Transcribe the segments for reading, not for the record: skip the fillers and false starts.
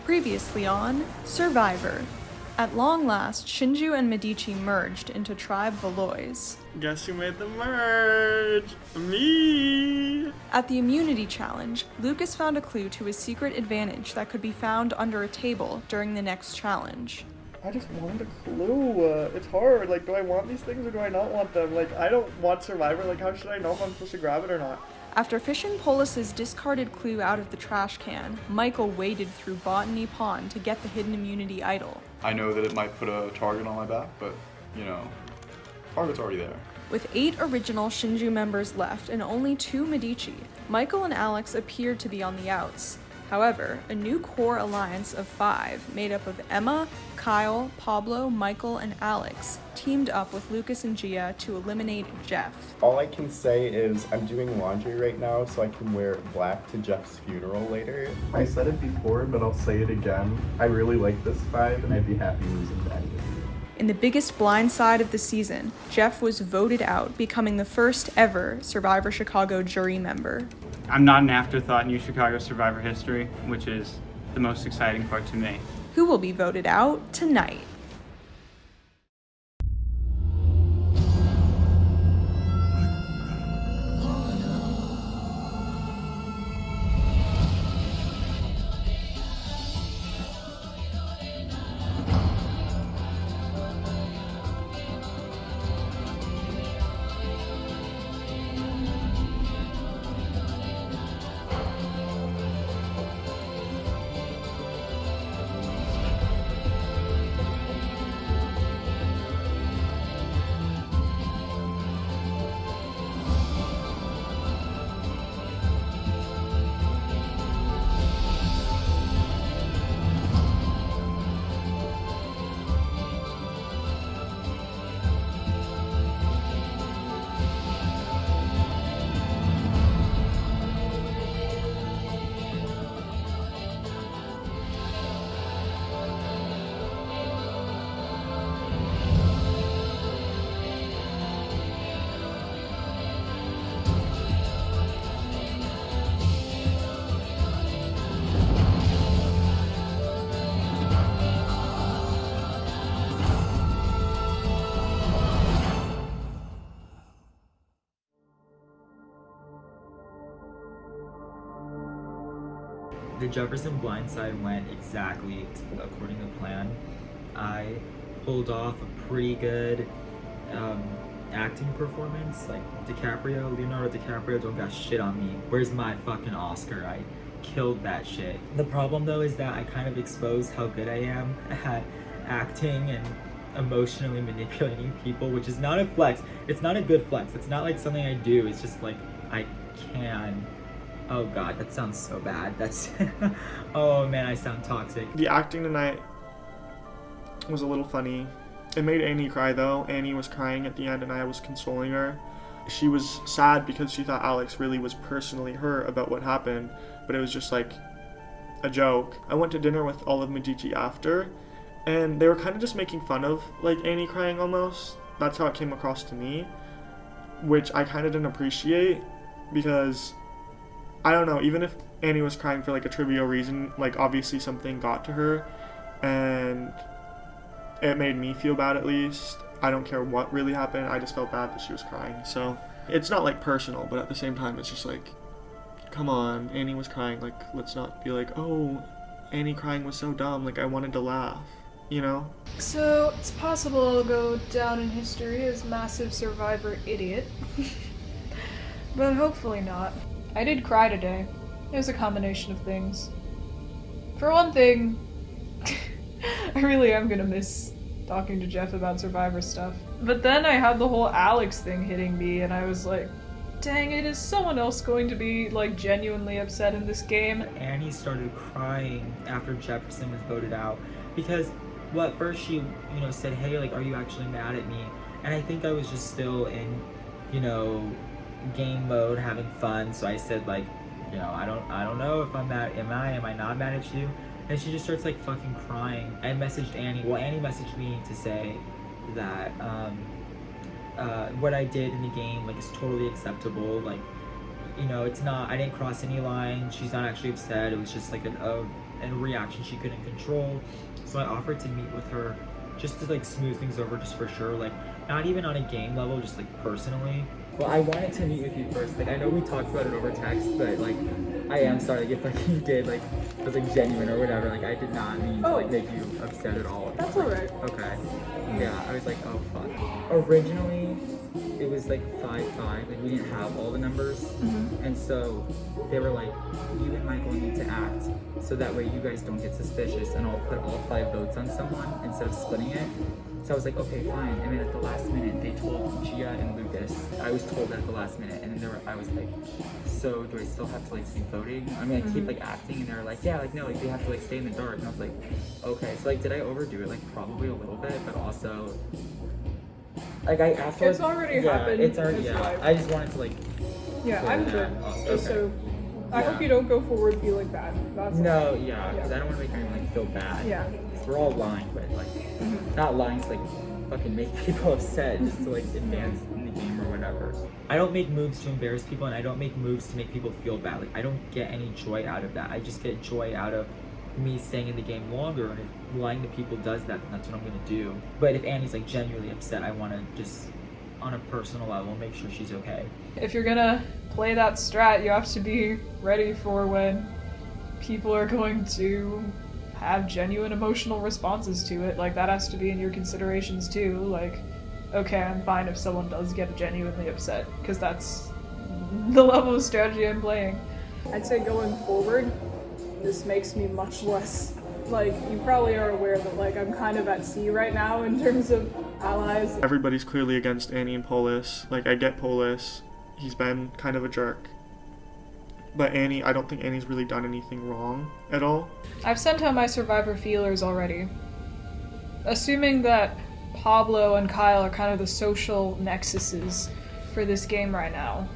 Previously on Survivor. At long last, Shinju and Medici merged into Tribe Valois. Guess who made the merge? Me! At the immunity challenge, Lucas found a clue to his secret advantage that could be found under a table during the next challenge. I just wanted a clue. It's hard. Like, do I want these things or do I not want them? Like, I don't want Survivor. Like, how should I know if I'm supposed to grab it or not? After fishing Polis's discarded clue out of the trash can, Michael waded through Botany Pond to get the hidden immunity idol. I know that it might put a target on my back, but, target's already there. With 8 original Shinju members left and only 2 Medici, Michael and Alex appeared to be on the outs. However, a new core alliance of 5, made up of Emma, Kyle, Pablo, Michael, and Alex, teamed up with Lucas and Gia to eliminate Jeff. All I can say is I'm doing laundry right now so I can wear black to Jeff's funeral later. I said it before, but I'll say it again. I really like this 5, and I'd be happy losing to any of you. In the biggest blindside of the season, Jeff was voted out, becoming the first ever Survivor Chicago jury member. I'm not an afterthought in New Chicago Survivor history, which is the most exciting part to me. Who will be voted out tonight? The Jefferson blindside went exactly according to plan. I pulled off a pretty good acting performance. Like Leonardo DiCaprio don't got shit on me. Where's my fucking Oscar? I killed that shit. The problem though is that I kind of exposed how good I am at acting and emotionally manipulating people, which is not a flex. It's not a good flex. It's not like something I do. It's just like I can. Oh god, that sounds so bad. That's oh man, I sound toxic. The acting tonight was a little funny. It made Annie cry though. Annie was crying at the end and I was consoling her. She was sad because she thought Alex really was personally hurt about what happened, but it was just like a joke. I went to dinner with all of Medici after, and they were kind of just making fun of like Annie crying almost. That's how it came across to me, which I kind of didn't appreciate because I don't know, even if Annie was crying for like a trivial reason, like obviously something got to her and it made me feel bad at least. I don't care what really happened, I just felt bad that she was crying. So it's not like personal, but at the same time it's just like, come on, Annie was crying, like let's not be like, oh, Annie crying was so dumb, like I wanted to laugh, you know? So it's possible I'll go down in history as massive Survivor idiot, but hopefully not. I did cry today. It was a combination of things. For one thing, I really am gonna miss talking to Jeff about Survivor stuff. But then I had the whole Alex thing hitting me and I was like, dang it, is someone else going to be like genuinely upset in this game? Annie started crying after Jefferson was voted out because, well, at first she, said, hey, like, are you actually mad at me? And I think I was just still in, game mode, having fun. So I said, like, I don't know if I'm mad. Am I not mad at you? And she just starts like fucking crying. I messaged Annie. Well, Annie messaged me to say that what I did in the game like is totally acceptable. Like, you know, it's not, I didn't cross any lines. She's not actually upset. It was just like a reaction she couldn't control. So I offered to meet with her just to like smooth things over, just for sure. Like, not even on a game level, just like personally. Well, I wanted to meet with you first. Like, I know we talked about it over text, but like, I am sorry if like you did like was like genuine or whatever. Like, I did not mean to like make you upset at all. That's alright. Okay. Yeah, I was like, oh fuck. Originally, it was like 5-5. Like, we didn't have all the numbers, and so they were like, you and Michael need to act so that way you guys don't get suspicious, and I'll put all 5 votes on someone instead of splitting it. So I was like, okay, fine. And then at the last minute, they told Gia and Lucas. I was told at the last minute, and then I was like, so do I still have to like keep voting? I mean, I keep like acting, and they were like, yeah, like no, like they have to like stay in the dark. And I was like, okay. So like, did I overdo it? Like probably a little bit, but also, like I after It's already happened. It's already It's life. I just wanted to like. Yeah, clear I'm that good. up. Just Okay. so I hope you don't go forward feeling bad. That's No, yeah, because I don't want to make anyone like feel bad. Yeah. We're all lying, but like not lying to like fucking make people upset, just to like advance in the game or whatever. I don't make moves to embarrass people, and I don't make moves to make people feel bad. Like, I don't get any joy out of that. I just get joy out of me staying in the game longer, and if lying to people does that, then that's what I'm gonna do. But if Annie's like genuinely upset, I want to just, on a personal level, make sure she's okay. If you're gonna play that strat, you have to be ready for when people are going to have genuine emotional responses to it. Like, that has to be in your considerations too. Like, okay, I'm fine if someone does get genuinely upset, because that's the level of strategy I'm playing. I'd say going forward, this makes me much less, like, you probably are aware that like I'm kind of at sea right now in terms of allies. Everybody's clearly against Annie and Polis. Like, I get Polis. He's been kind of a jerk. But Annie, I don't think Annie's really done anything wrong at all. I've sent out my survivor feelers already. Assuming that Pablo and Kyle are kind of the social nexuses for this game right now,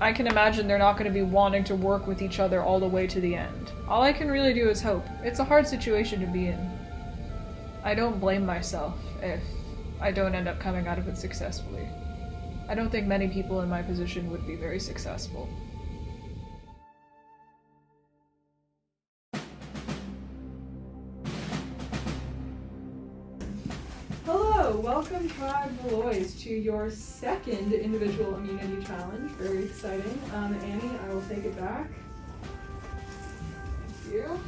I can imagine they're not going to be wanting to work with each other all the way to the end. All I can really do is hope. It's a hard situation to be in. I don't blame myself if I don't end up coming out of it successfully. I don't think many people in my position would be very successful. Hello, welcome Tribe Beloys to your second individual immunity challenge. Very exciting. Annie, I will take it back. Thank you.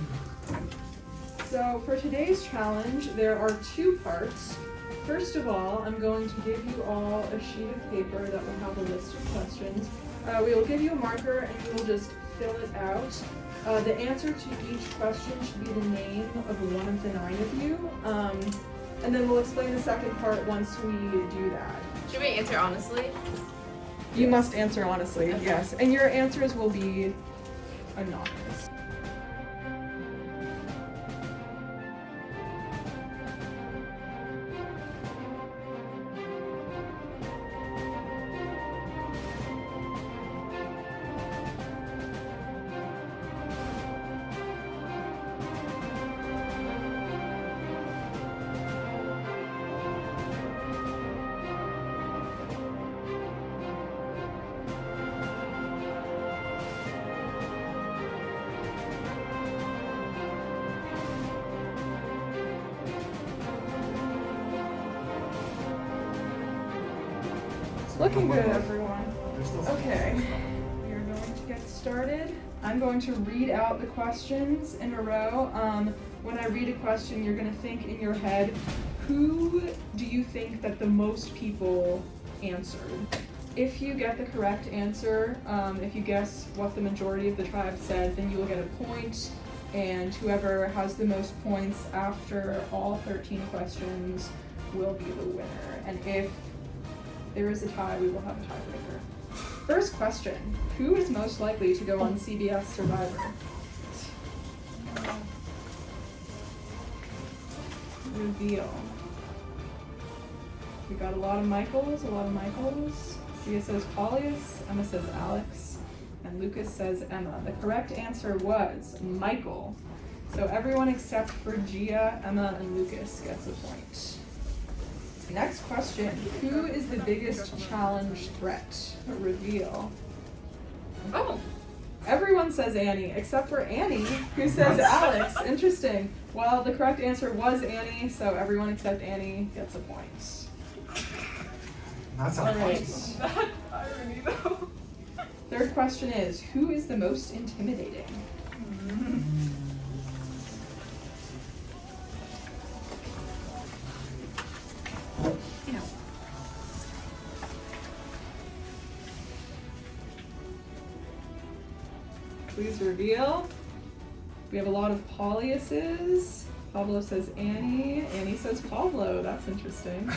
So for today's challenge, there are 2 parts. First of all, I'm going to give you all a sheet of paper that will have a list of questions. We will give you a marker and you will just fill it out. The answer to each question should be the name of one of the 9 of you. And then we'll explain the second part once we do that. Should we answer honestly? You must answer honestly, Okay. yes. And your answers will be anonymous. Looking good, everyone. Okay, we are going to get started. I'm going to read out the questions in a row. When I read a question, you're going to think in your head, who do you think that the most people answered? If you get the correct answer, if you guess what the majority of the tribe said, then you will get a point, and whoever has the most points after all 13 questions will be the winner. And if there is a tie, we will have a tiebreaker. First question, who is most likely to go on CBS Survivor? Reveal. We got a lot of Michaels. Sia says Paulius, Emma says Alex, and Lucas says Emma. The correct answer was Michael. So everyone except for Gia, Emma, and Lucas gets a point. Next question, who is the biggest challenge threat? A reveal. Oh. Everyone says Annie, except for Annie, who says Alex. Interesting. Well, the correct answer was Annie, so everyone except Annie gets a point. That's All not right. possible. Irony though. Third question is, who is the most intimidating? Ew. Please reveal. We have a lot of Pauliuses. Pablo says Annie. Annie says Pablo. That's interesting.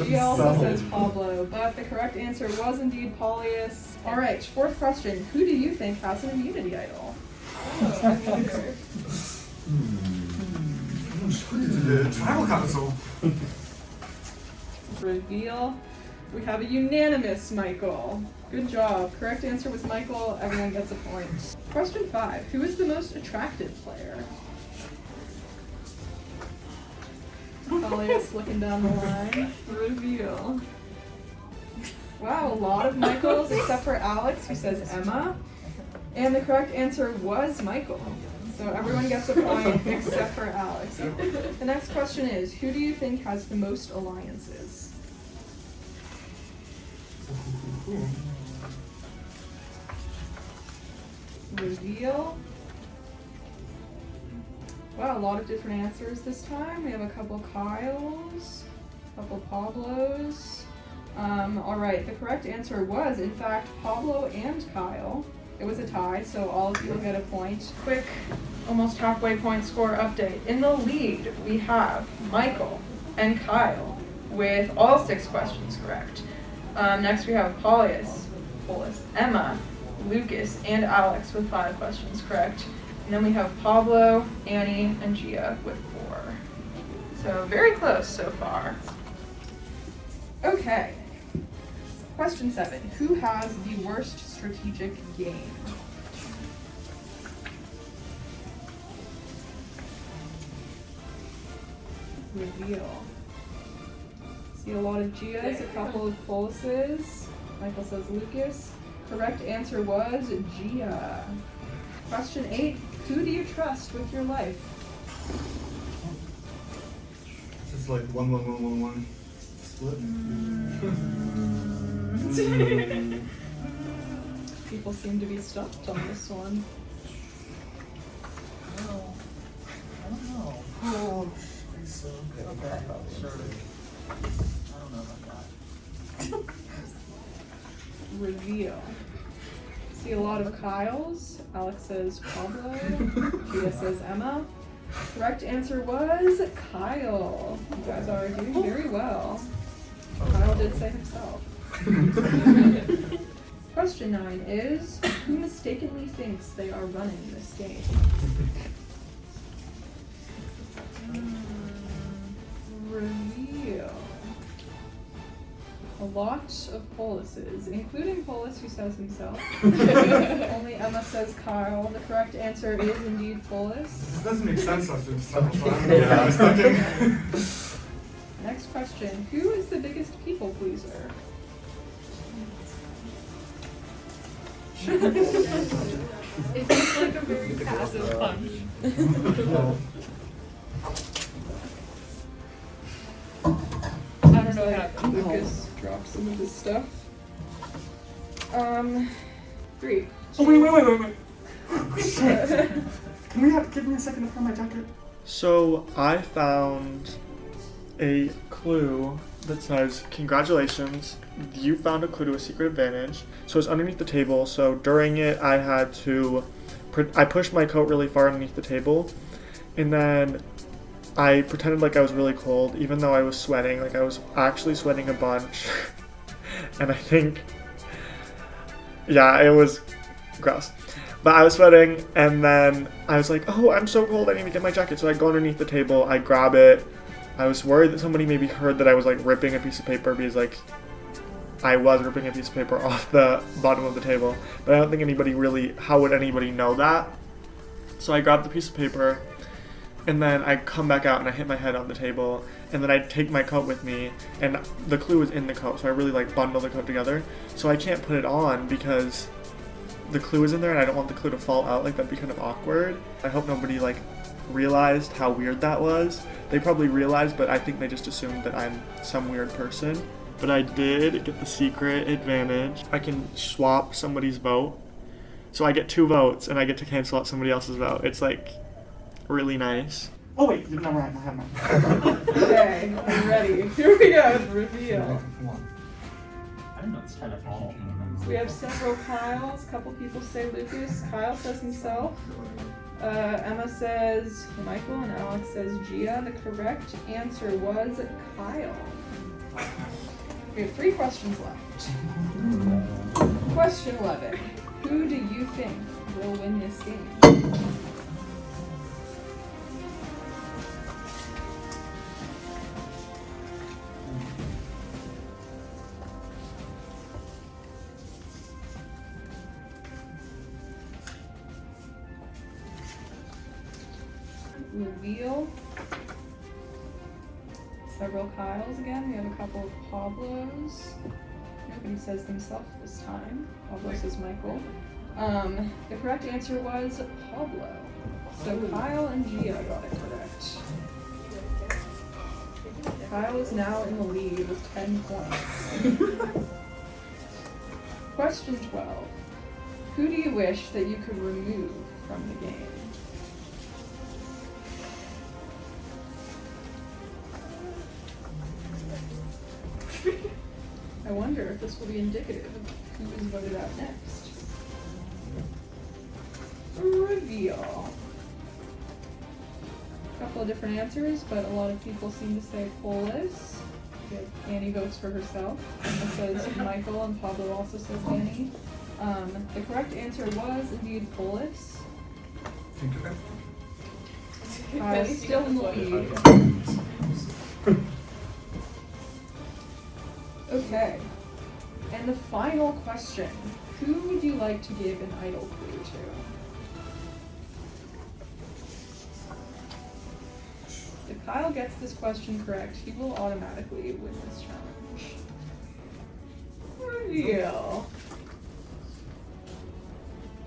She also says Pablo, but the correct answer was indeed Paulius. All right, fourth question. Who do you think has an immunity idol? The tribal council. Reveal. We have a unanimous Michael. Good job. Correct answer was Michael. Everyone gets a point. Question 5. Who is the most attractive player? Paulius looking down the line. Reveal. Wow, a lot of Michaels except for Alex, who says Emma. And the correct answer was Michael. So everyone gets a point except for Alex. The next question is, who do you think has the most alliances? Reveal. Wow, a lot of different answers this time. We have a couple Kyles, a couple Pablos. Alright, the correct answer was, in fact, Pablo and Kyle. It was a tie, so all of you will get a point. Quick, almost halfway point score update. In the lead, we have Michael and Kyle with all 6 questions correct. Next we have Paulius, Emma, Lucas, and Alex with 5 questions correct. And then we have Pablo, Annie, and Gia with 4. So very close so far. Okay. Question 7. Who has the worst strategic game? Reveal. See a lot of Gias, a couple of Polises. Michael says Lucas. Correct answer was Gia. Question 8. Who do you trust with your life? This is like 1, 1, 1, 1, 1. Split. People seem to be stumped on this one. I don't know. Oh, so okay. Sure. I don't know about that. Reveal. See a lot of Kyles. Alex says Pablo. Gia says Emma. Correct answer was Kyle. You guys are doing very well. Kyle did say himself. Question 9 is, who mistakenly thinks they are running this game? Reveal. A lot of Polises, including Polis who says himself. Only Emma says Kyle. The correct answer is indeed Polis. This doesn't make sense after so much time. Yeah, I was thinking. Next question. Who is the biggest people pleaser? It feels like a very passive punch. I don't know what happened. Lucas dropped some of his stuff. 3. Oh, wait. Shit. Give me a second to find my jacket? So, I found a clue that says, congratulations, you found a clue to a secret advantage. So it's underneath the table, so during it I had to, I pushed my coat really far underneath the table, and then I pretended like I was really cold, even though I was sweating, like I was actually sweating a bunch. And I think, yeah, it was gross. But I was sweating, and then I was like, oh, I'm so cold, I need to get my jacket. So I go underneath the table, I grab it. I was worried that somebody maybe heard that I was like ripping a piece of paper, because like I was ripping a piece of paper off the bottom of the table. But I don't think anybody really, how would anybody know that? So I grabbed the piece of paper, and then I come back out and I hit my head on the table, and then I take my coat with me, and the clue was in the coat, so I really like bundle the coat together. So I can't put it on because the clue is in there and I don't want the clue to fall out. Like, that'd be kind of awkward. I hope nobody like realized how weird that was. They probably realized, but I think they just assumed that I'm some weird person. But I did get the secret advantage. I can swap somebody's vote. So I get 2 votes and I get to cancel out somebody else's vote. It's like really nice. Oh wait, no, I have mine. Okay, I'm ready. Here we go. Reveal. I don't know, it's kind of fall. We have several Kyles. A couple people say Lucas. Kyle says himself. Emma says Michael, and Alex says Gia. The correct answer was Kyle. We have 3 questions left. Question 11. Who do you think will win this game? Reveal. Several Kyles again. We have a couple of Pablos. Nobody says themselves this time. Pablo says Michael. The correct answer was Pablo. So Kyle and Gia got it correct. Kyle is now in the lead with 10 points. Question 12. Who do you wish that you could remove from the game? I wonder if this will be indicative of who is voted out next. Reveal. A couple of different answers, but a lot of people seem to say Polis. Annie votes for herself. Emma says Michael, and Pablo also says Annie. The correct answer was indeed Polis. Still in the lead. Okay. And the final question. Who would you like to give an idol clue to? If Kyle gets this question correct, he will automatically win this challenge. Reveal.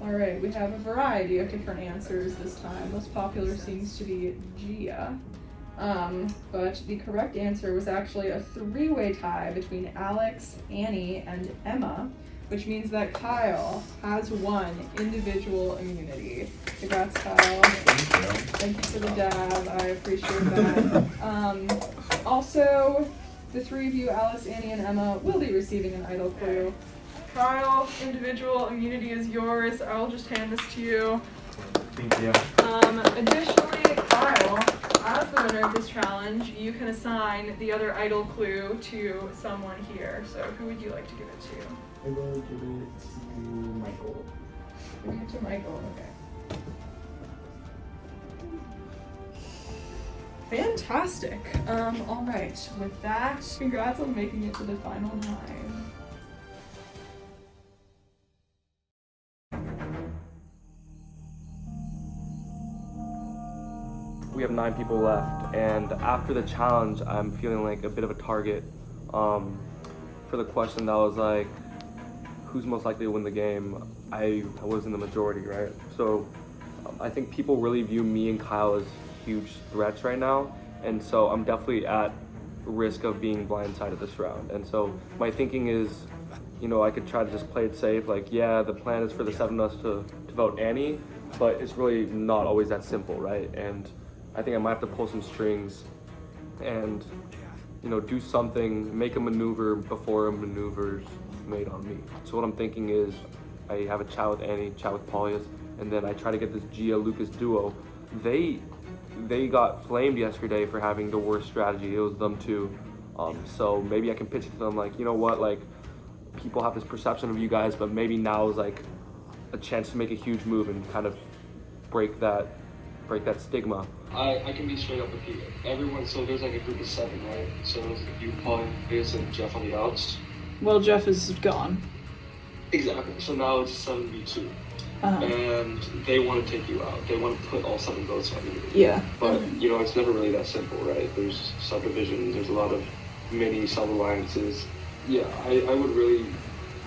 Alright, we have a variety of different answers this time. Most popular seems to be Gia. But the correct answer was actually a 3-way tie between Alex, Annie, and Emma, which means that Kyle has won individual immunity. Congrats, Kyle. Thank you for the dab. I appreciate that. Also, the 3 of you, Alex, Annie, and Emma, will be receiving an idol clue. Kyle, individual immunity is yours. I'll just hand this to you. Thank you. Additionally, Kyle, as the winner of this challenge, you can assign the other idol clue to someone here. So who would you like to give it to? I will give it to Michael. Give it to Michael, okay. Fantastic. Alright, with that, congrats on making it to the final 9. We have 9 people left, and after the challenge, I'm feeling like a bit of a target for the question that was like, who's most likely to win the game? I was in the majority, right? So I think people really view me and Kyle as huge threats right now, and so I'm definitely at risk of being blindsided this round. And so my thinking is, you know, I could try to just play it safe, like, yeah, the plan is for the 7 of us to vote Annie, but it's really not always that simple, right? And I think I might have to pull some strings and, you know, do something, make a maneuver before a maneuver's made on me. So what I'm thinking is I have a chat with Annie, chat with Paulius, and then I try to get this Gia-Lucas duo. They got flamed yesterday for having the worst strategy. It was them too. So maybe I can pitch it to them like, you know what, like, people have this perception of you guys, but maybe now is like a chance to make a huge move and kind of break that stigma. I can be straight up with you. Everyone, so there's like a group of 7, right? So there's you, Paulius, and Jeff on the outs. Well, Jeff is gone. Exactly. So now it's 7v2. And they want to take you out. They want to put all 7 votes on you. Yeah. But, you know, it's never really that simple, right? There's subdivisions, there's a lot of mini sub-alliances. Yeah, I would really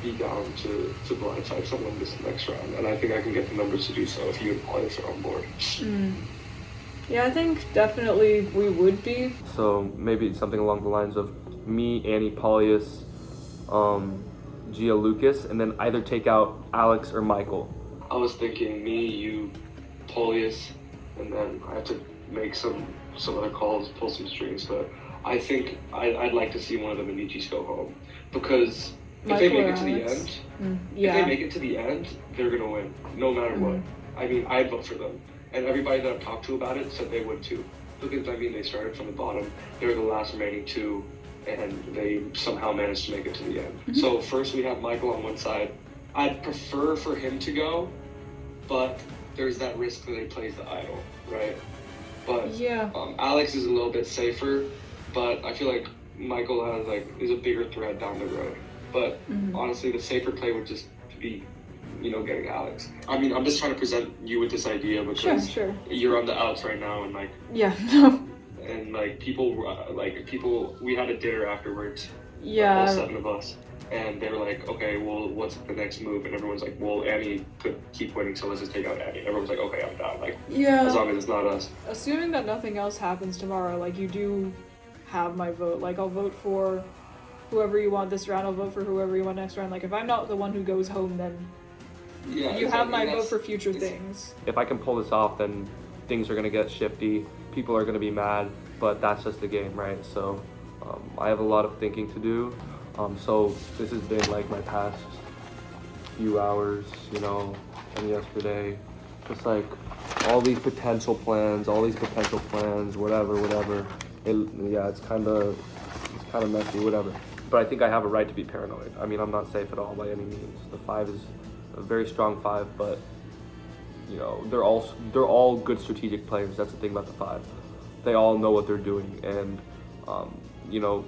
be down to blindside someone this next round, and I think I can get the numbers to do so if you and Polyus are on board. Yeah, I think definitely we would be. So maybe something along the lines of me, Annie, Polyus, Gia, Lucas, and then either take out Alex or Michael. I was thinking me, you, Polyus, and then I have to make some other calls, pull some strings, but I think I'd like to see one of the Medicis go home, because if they make it to the end, if they make it to the end, they're gonna win, no matter what. I mean, I'd vote for them, and everybody that I've talked to about it said they would too, because I mean, they started from the bottom, they were the last remaining two, and they somehow managed to make it to the end. So first we have Michael on one side. I'd prefer for him to go, but there's that risk that he plays the idol, right? But Alex is a little bit safer, but I feel like Michael is a bigger threat down the road. But honestly, the safer play would just be, getting Alex. I mean, I'm just trying to present you with this idea because you're on the outs right now, and and people, we had a dinner afterwards. All 7 of us. And they were like, okay, well, what's the next move? And everyone's like, well, Annie could keep winning, so let's just take out Annie. And everyone's like, okay, I'm down. As long as it's not us. Assuming that nothing else happens tomorrow, you do have my vote. I'll vote for whoever you want this round. I'll vote for whoever you want next round. If I'm not the one who goes home, then you have my vote for future things. If I can pull this off, then things are going to get shifty. People are going to be mad, but that's just the game, right? So I have a lot of thinking to do. So this has been my past few hours, and yesterday, just all these potential plans, whatever. It's kind of messy, whatever. But I think I have a right to be paranoid. I mean, I'm not safe at all by any means. The 5 is a very strong 5, but they're all good strategic players. That's the thing about the 5. They all know what they're doing, and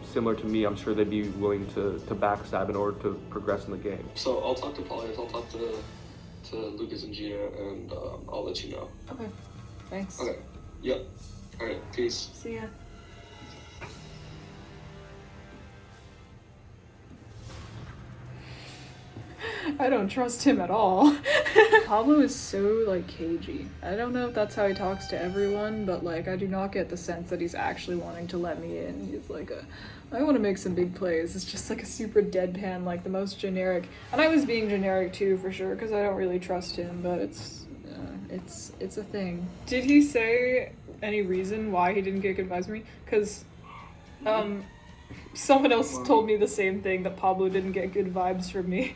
similar to me, I'm sure they'd be willing to backstab in order to progress in the game. So I'll talk to Polyus, I'll talk to Lucas and Gia, and I'll let you know. Okay. Thanks. Okay. Yep. All right. Peace. See ya. I don't trust him at all. Pablo is so cagey. I don't know if that's how he talks to everyone, but I do not get the sense that he's actually wanting to let me in. He's I want to make some big plays. It's just a super deadpan, the most generic. And I was being generic too, for sure, because I don't really trust him, but it's a thing. Did he say any reason why he didn't get good vibes from me? Because someone else told me the same thing, that Pablo didn't get good vibes from me.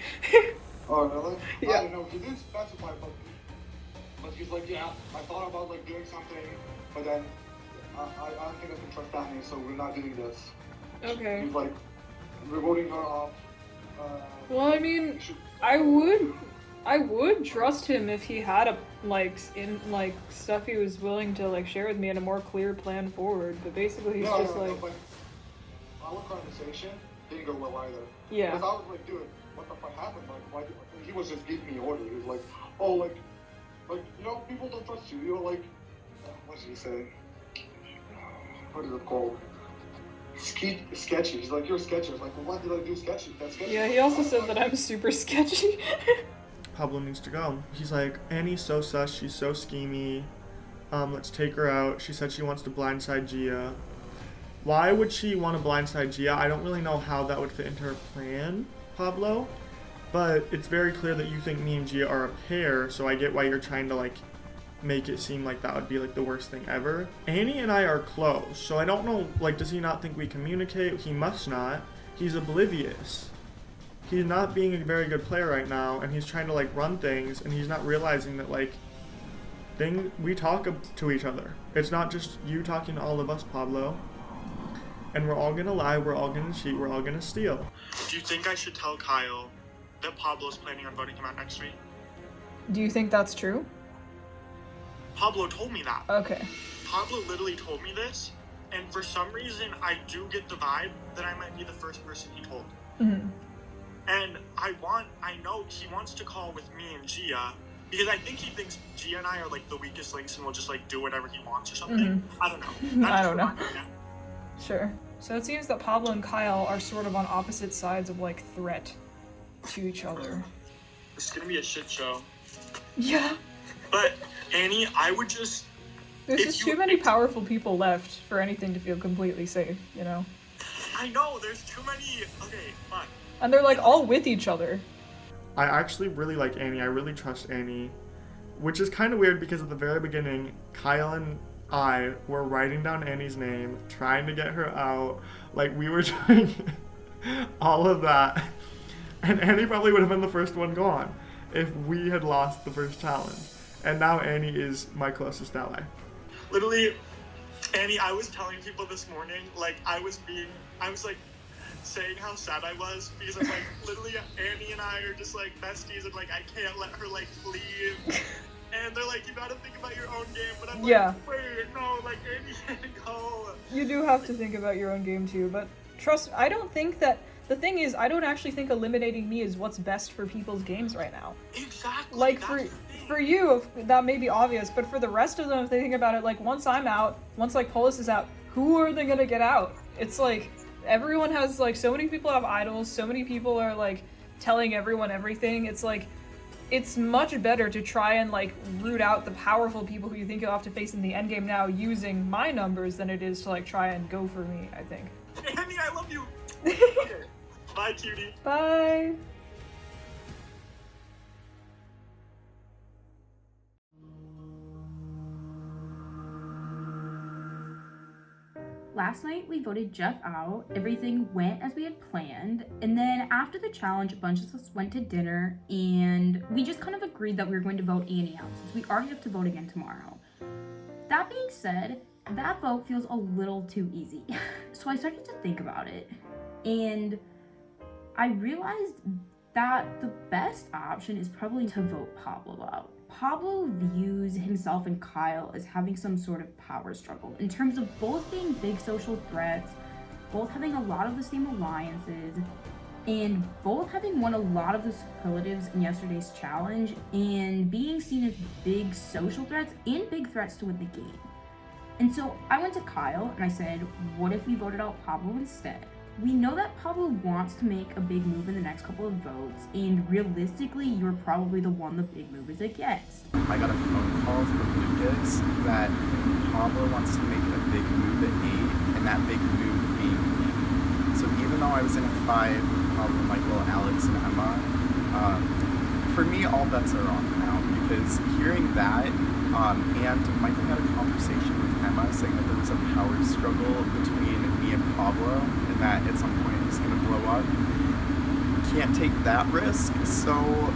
Oh, really? Yeah. I don't know. He didn't specify, but he's I thought about doing something, but then I don't think I can trust Danny, so we're not doing this. Okay. He's we're voting her off. Well, I mean, I would trust him if he had stuff he was willing to share with me and a more clear plan forward. But basically, he's just but our conversation didn't go well either. Yeah. Because I was dude, what the fuck happened? Why? He was just giving me orders. He was oh, people don't trust you. You're what did he say? What is it called? Sketchy. He's you're sketchy. I was what did I do sketchy? That's sketchy. Yeah, he also said that I'm super sketchy. Pablo needs to go. He's Annie's so sus. She's so schemy. Let's take her out. She said she wants to blindside Gia. Why would she want to blindside Gia? I don't really know how that would fit into her plan, Pablo. But it's very clear that you think me and Gia are a pair, so I get why you're trying to make it seem like that would be the worst thing ever. Annie and I are close, so I don't know, does he not think we communicate? He must not. He's oblivious. He's not being a very good player right now, and he's trying to run things, and he's not realizing that we talk to each other. It's not just you talking to all of us, Pablo. And we're all gonna lie, we're all gonna cheat, we're all gonna steal. Do you think I should tell Kyle that Pablo's planning on voting him out next week? Do you think that's true? Pablo told me that. Okay. Pablo literally told me this, and for some reason, I do get the vibe that I might be the first person he told. Mm-hmm. And I know he wants to call with me and Gia, because I think he thinks Gia and I are the weakest links and will just do whatever he wants or something. Mm-hmm. I don't know. I don't know. Sure. So it seems that Pablo and Kyle are sort of on opposite sides of threat. to each other. This is gonna be a shit show. Yeah. But Annie, I would just. There's just too many powerful people left for anything to feel completely safe, you know? I know, there's too many. Okay, fine. And they're like all with each other. I actually really like Annie. I really trust Annie. Which is kind of weird because at the very beginning, Kyle and I were writing down Annie's name, trying to get her out. Like, we were doing all of that. And Annie probably would have been the first one gone if we had lost the first challenge. And now Annie is my closest ally. Literally, Annie, I was telling people this morning, like, I was like, saying how sad I was because I'm like, literally, Annie and I are just like besties and like, I can't let her like leave. And they're like, you gotta think about your own game. But I'm like, wait, no, like, Annie can't go. You do have to think about your own game too, but trust, I don't think that, the thing is, I don't actually think eliminating me is what's best for people's games right now. Exactly. Like, for you, that may be obvious, but for the rest of them, if they think about it, like, once I'm out, once, like, Polis is out, who are they gonna get out? It's like, everyone has, like, so many people have idols, so many people are, like, telling everyone everything. It's like, it's much better to try and, like, root out the powerful people who you think you'll have to face in the endgame now using my numbers than it is to, like, try and go for me, I think. Annie, I love you. Okay. Bye, cutie. Bye. Last night we voted Jeff out, everything went as we had planned, and then after the challenge a bunch of us went to dinner and we just kind of agreed that we were going to vote Annie out since we already have to vote again tomorrow. That being said, that vote feels a little too easy. So I started to think about it and I realized that the best option is probably to vote Pablo out. Pablo views himself and Kyle as having some sort of power struggle in terms of both being big social threats, both having a lot of the same alliances, and both having won a lot of the superlatives in yesterday's challenge and being seen as big social threats and big threats to win the game. And so I went to Kyle and I said, what if we voted out Pablo instead? We know that Pablo wants to make a big move in the next couple of votes, and realistically, you're probably the one the big move is against. I got a phone call from Lucas that Pablo wants to make a big move at 8, and that big move being me. So even though I was in a 5, Pablo, Michael, Alex, and Emma, for me, all bets are off now, because hearing that, and Michael had a conversation with Emma saying that there was a power struggle between me and Pablo, and that at some point it's gonna blow up. Can't take that risk, so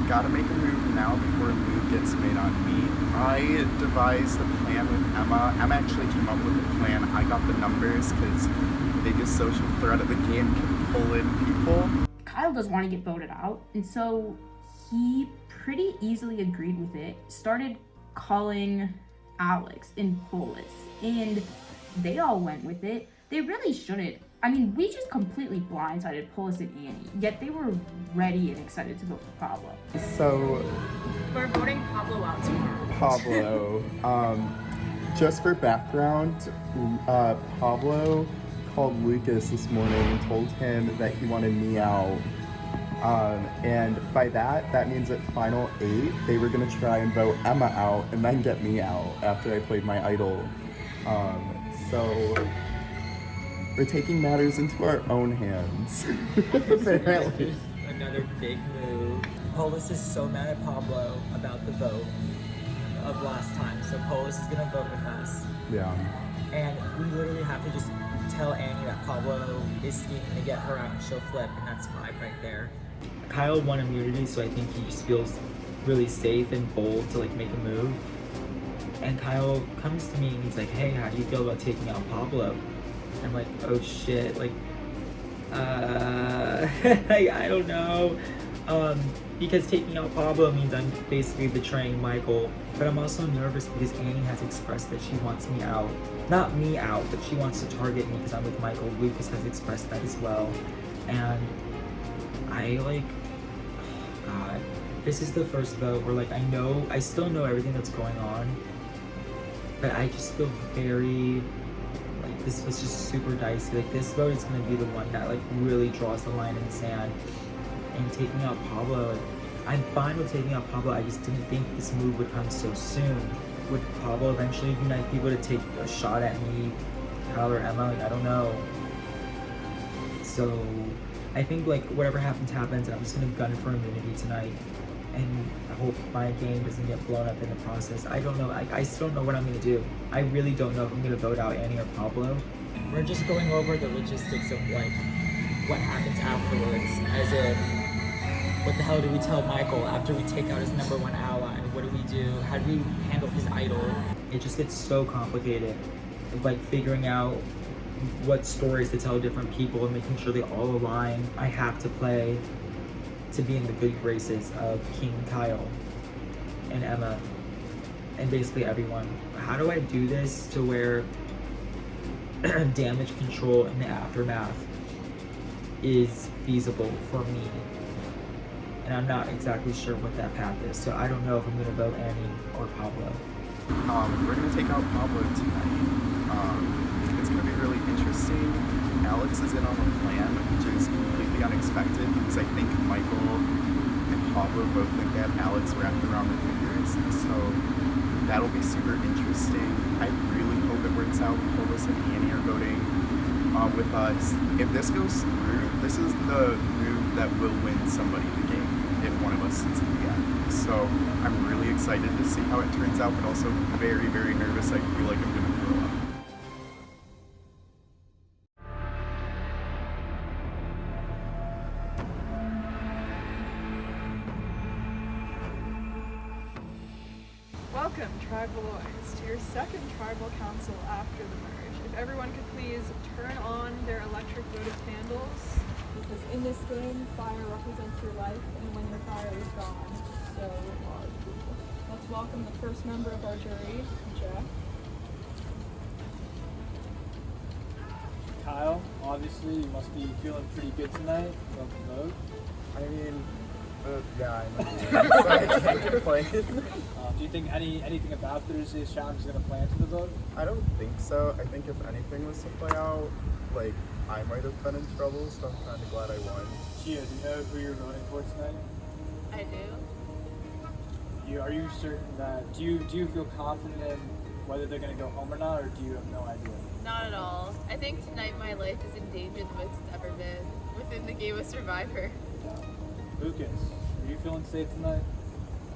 gotta make a move now before a move gets made on me. I devised a plan with Emma. Emma actually came up with a plan. I got the numbers because the biggest social threat of the game can pull in people. Kyle does want to get voted out, and so he pretty easily agreed with it, started calling Alex and Polis, and they all went with it. They really shouldn't. I mean, we just completely blindsided Polis and Annie, yet they were ready and excited to vote for Pablo. So, we're voting Pablo out tomorrow. Pablo, just for background, Pablo called Lucas this morning and told him that he wanted me out. And by that means at final 8, they were gonna try and vote Emma out and then get me out after I played my idol. So we're taking matters into our own hands. Apparently. Another big move. Polis is so mad at Pablo about the vote of last time, so Polis is gonna vote with us. Yeah. And we literally have to just tell Annie that Pablo is scheming to get her out and she'll flip, and that's 5 right there. Kyle won immunity, so I think he just feels really safe and bold to like make a move. And Kyle comes to me and he's like, hey, how do you feel about taking out Pablo? I'm like, oh shit, like, I don't know. Because taking out Pablo means I'm basically betraying Michael, but I'm also nervous because Annie has expressed that she wants me out. Not me out, but she wants to target me because I'm with Michael. Lucas has expressed that as well. And I like, oh God, this is the first vote where like I still know everything that's going on, but I just feel very, like this was just super dicey. Like this vote is gonna be the one that like really draws the line in the sand. and taking out Pablo. Like, I'm fine with taking out Pablo. I just didn't think this move would come so soon. Would Pablo eventually unite people to take a shot at me, Kyle or Emma? Like, I don't know. So I think like whatever happens, happens. I'm just gonna gun for immunity tonight, and I hope my game doesn't get blown up in the process. I don't know. I still don't know what I'm gonna do. I really don't know if I'm gonna vote out Annie or Pablo. We're just going over the logistics of like what happens afterwards, as in what the hell do we tell Michael after we take out his number one ally? What do we do? How do we handle his idol? It just gets so complicated, like figuring out what stories to tell different people and making sure they all align. I have to play to be in the good graces of King Kyle and Emma and basically everyone. How do I do this to where damage control in the aftermath is feasible for me? And I'm not exactly sure what that path is, so I don't know if I'm gonna vote Annie or Pablo. We're gonna take out Pablo tonight. It's gonna be really interesting. Alex is in on the plan, which is completely unexpected because I think Michael and Pablo both think they have Alex wrapped around their fingers, so that'll be super interesting. I really hope it works out. Polis and Annie are voting with us. If this goes through, this is the move that will win somebody the game if one of us sits in the end. So I'm really excited to see how it turns out, but also very, very nervous. I feel like I'm gonna throw up. Welcome, Tribaloids, to your second tribal council after the merge. If everyone could please turn on their electric votive candles, because in this game, fire represents your life, and when your fire is gone, so are you. Let's welcome the first member of our jury, Jeff. Kyle, obviously you must be feeling pretty good tonight about the vote. I mean, yeah, I know. So I can't complain. Do you think anything about Thursday's challenge is going to play into the vote? I don't think so. I think if anything was to play out, like, I might have been in trouble, so I'm kind of glad I won. Chia, do you know who you're voting for tonight? I do. Are you certain that, do you feel confident in whether they're going to go home or not, or do you have no idea? Not at all. I think tonight my life is in danger the most it's ever been within the game of Survivor. Lucas, are you feeling safe tonight?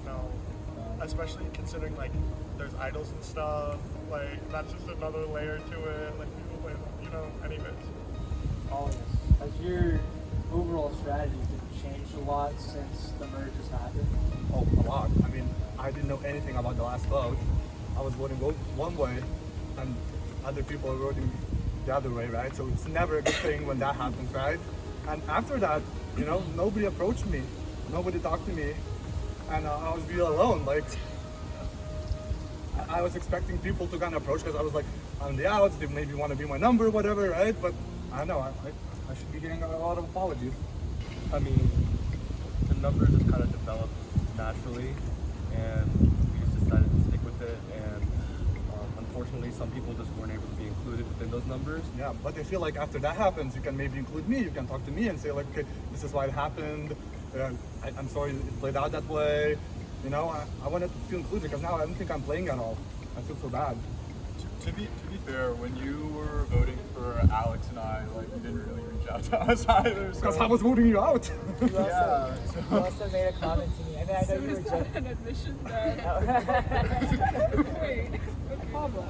No. Especially considering like there's idols and stuff, like that's just another layer to it, like people play, anyways. Has your overall strategy changed a lot since the merge has happened? Oh, a lot. I mean, I didn't know anything about the last vote. I was voting one way, and other people are voting the other way, right? So it's never a good thing when that happens, right? And after that, nobody approached me, nobody talked to me, and I was really alone. Like, I was expecting people to kind of approach because I was like on the outs, they maybe want to be my number, whatever, right? But I don't know, I should be getting a lot of apologies. I mean, the numbers just kind of developed naturally, and we just decided to stick with it. And unfortunately, some people just weren't able to be included within those numbers. Yeah, but I feel like after that happens, you can maybe include me. You can talk to me and say like, okay, this is why it happened. I'm sorry it played out that way. I wanted to feel included because now I don't think I'm playing at all. I feel so bad. To be fair, when you were voting for Alex and I, like, you didn't really reach out to us either. Because I was voting you out. You also made a comment to me. I mean, I know you were joking. An admission that. Wait, but Pablo,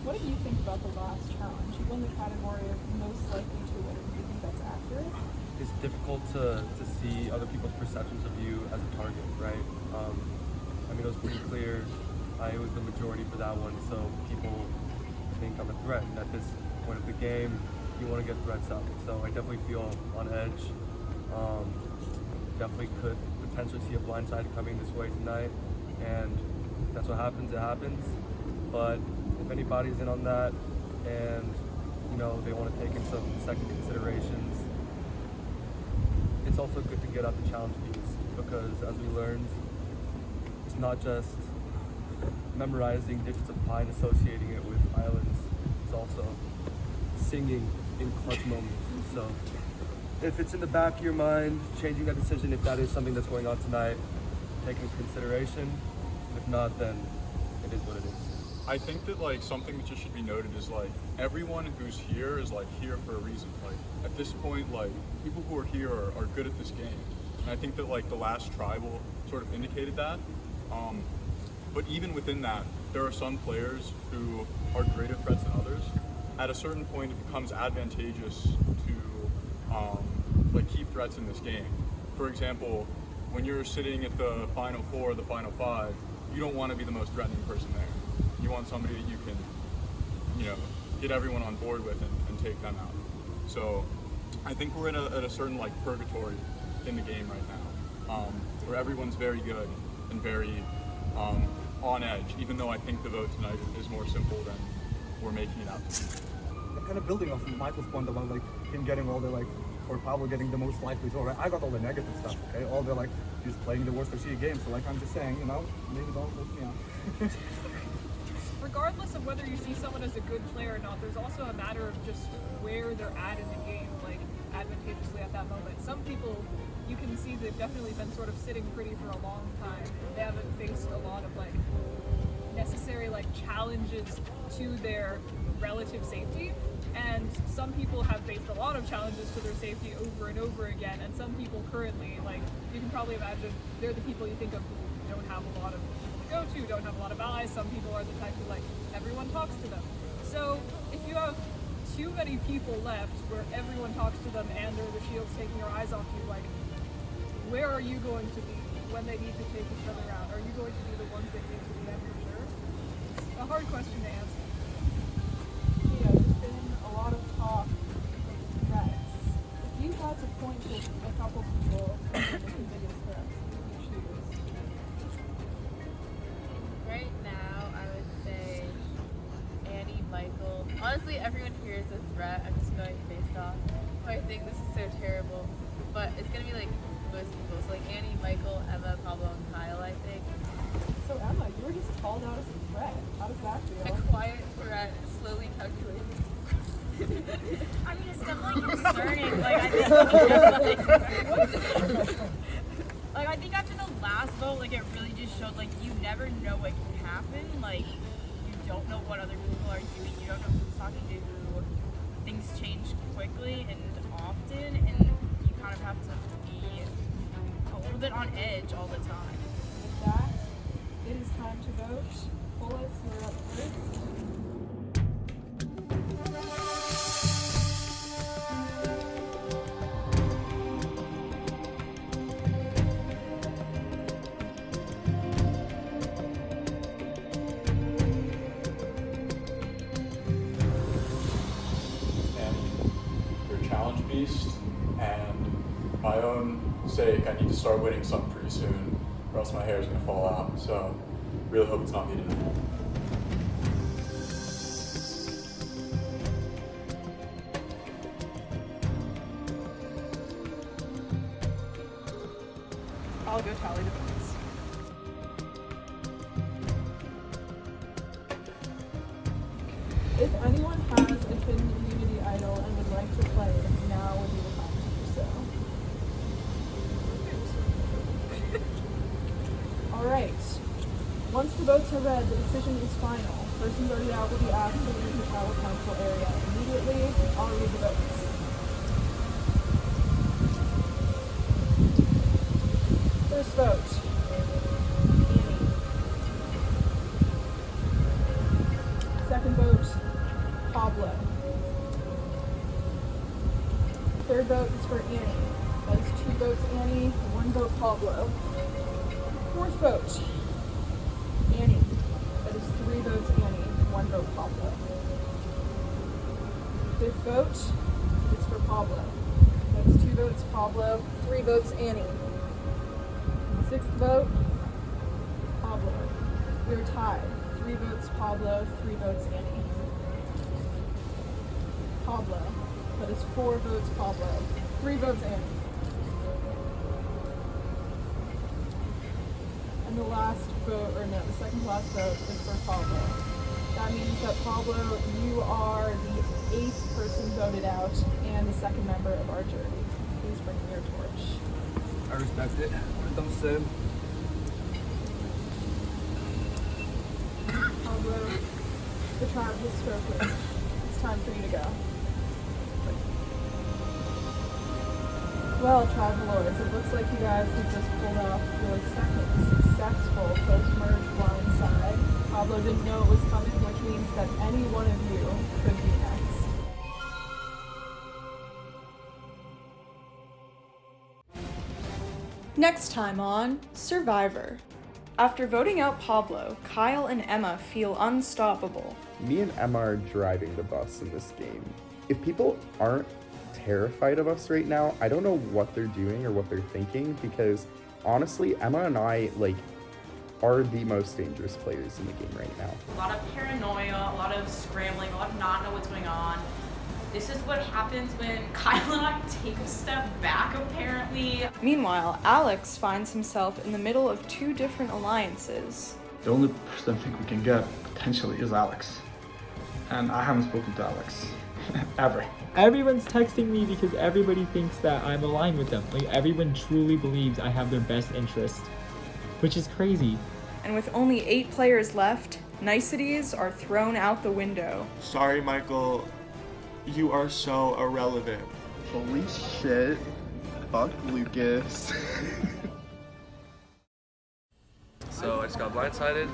what do you think about the last challenge? You won the category of most likely to win. Do you think that's accurate? It's difficult to see other people's perceptions of you as a target, right? I mean, it was pretty clear. I was the majority for that one, so people think I'm a threat. And at this point of the game, you want to get threats up. So I definitely feel on edge. Definitely could potentially see a blindside coming this way tonight. And if that's what happens, it happens. But if anybody's in on that and, they want to take in some second considerations, it's also good to get out the challenge piece, because as we learned, it's not just memorizing digits of pi and associating it with islands. It's also singing in clutch moments. So if it's in the back of your mind, changing that decision, if that is something that's going on tonight, take into consideration. If not, then it is what it is. I think that like something that just should be noted is like everyone who's here is like here for a reason. Like at this point, like people who are here are good at this game, and I think that like the last tribal sort of indicated that. But even within that, there are some players who are greater threats than others. At a certain point, it becomes advantageous to like keep threats in this game. For example, when you're sitting at the final four, the final five, you don't want to be the most threatening person there. You want somebody that you can, you know, get everyone on board with and take them out. So I think we're at a certain like purgatory in the game right now, where everyone's very good and very on edge, even though I think the vote tonight is more simple than we're making it out to be. Kind of building off of Michael's point about like him getting all the like, or Pablo getting the most likely to, right? I got all the negative stuff, okay? All the like, he's playing the worst of CE games, so like I'm just saying, you know, maybe don't look me out. Regardless of whether you see someone as a good player or not, there's also a matter of just where they're at in the game, like advantageously at that moment. Some people, you can see they've definitely been sort of sitting pretty for a long time. They haven't faced a lot of like necessary like challenges to their relative safety. And some people have faced a lot of challenges to their safety over and over again. And some people currently, like you can probably imagine, they're the people you think of who don't have a lot of people to go to, don't have a lot of allies. Some people are the type who like everyone talks to them. So if you have too many people left where everyone talks to them and they're the shields taking your eyes off you, like where are you going to be when they need to take each other out? Are you going to be the ones that need to be there for sure? It's a hard question to answer. Yeah, there's been a lot of talk of threats. If you had to point to a couple people as the biggest threats, who would you choose? Right now, I would say Annie, Michael. Honestly, everyone here is a threat. I'm just going based off. I think this is so terrible, but it's gonna be like most people. So like Annie, Michael, Emma, Pablo, and Kyle, I think. So Emma, you were just called out as a threat. How does that feel? A quiet threat, slowly calculating. I mean, it's definitely concerning. Like, I think after the last vote, like, it really just showed, like, you never know what can happen. Like, you don't know what other people are doing. You don't know who's talking to who. Things change quickly and often, and you kind of have to be a little bit on edge all the time. With that, it is time to vote. Bullets, you're up first. And my own sake, I need to start winning some pretty soon, or else my hair is going to fall out. So, really hope it's not me tonight. I'll go tally the votes. If anyone has a hidden immunity idol and would like to play it, now would be the time to do so. Alright. Once the votes are read, the decision is final. Person voted out will be asked to leave the Tower Council area. Immediately, I'll read the votes. First vote. Annie. Second vote, Pablo. Third vote is for Annie. That is 2 votes Annie, 1 vote Pablo. Fourth vote, Annie. That is 3 votes Annie, 1 vote Pablo. Fifth vote is for Pablo. That's 2 votes Pablo, 3 votes Annie. Sixth vote, Pablo. We are tied. 3 votes Pablo, 3 votes Annie. Pablo. That is 4 votes Pablo, 3 votes Annie. And the last vote, or no, the second to last vote is for Pablo. That means that Pablo, you are the 8th person voted out and the 2nd member of our jury. please bring me your torch. I respect it. Don't sin. Although the tribe has spoken, it's time for you to go. Well, Travelers, it looks like you guys have just pulled off your second successful post-merge blindside. Pablo didn't know it was coming, which means that any one of you could be next. Next time on Survivor. After voting out Pablo, Kyle and Emma feel unstoppable. Me and Emma are driving the bus in this game. If people aren't terrified of us right now, I don't know what they're doing or what they're thinking, because honestly, Emma and I, are the most dangerous players in the game right now. A lot of paranoia, a lot of scrambling, a lot of not know what's going on. This is what happens when Kyle and I take a step back, apparently. Meanwhile, Alex finds himself in the middle of two different alliances. The only person I think we can get, potentially, is Alex. And I haven't spoken to Alex. Ever. Everyone's texting me because everybody thinks that I'm aligned with them. Everyone truly believes I have their best interest, which is crazy. And with only 8 players left, niceties are thrown out the window. Sorry, Michael. You are so irrelevant. Holy shit. Fuck Lucas. So I just got blindsided.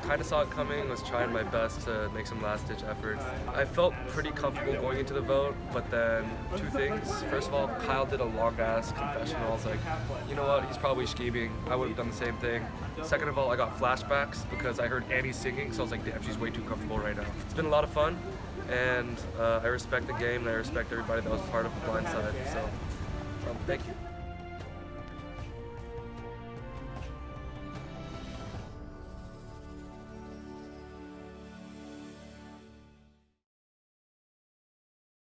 Kind of saw it coming, was trying my best to make some last-ditch efforts. I felt pretty comfortable going into the vote, but then 2 things. First of all, Kyle did a long-ass confessional. I was like, you know what, he's probably scheming. I would have done the same thing. Second of all, I got flashbacks because I heard Annie singing, so I was like, damn, she's way too comfortable right now. It's been a lot of fun, and I respect the game, and I respect everybody that was part of the blindside, so thank you.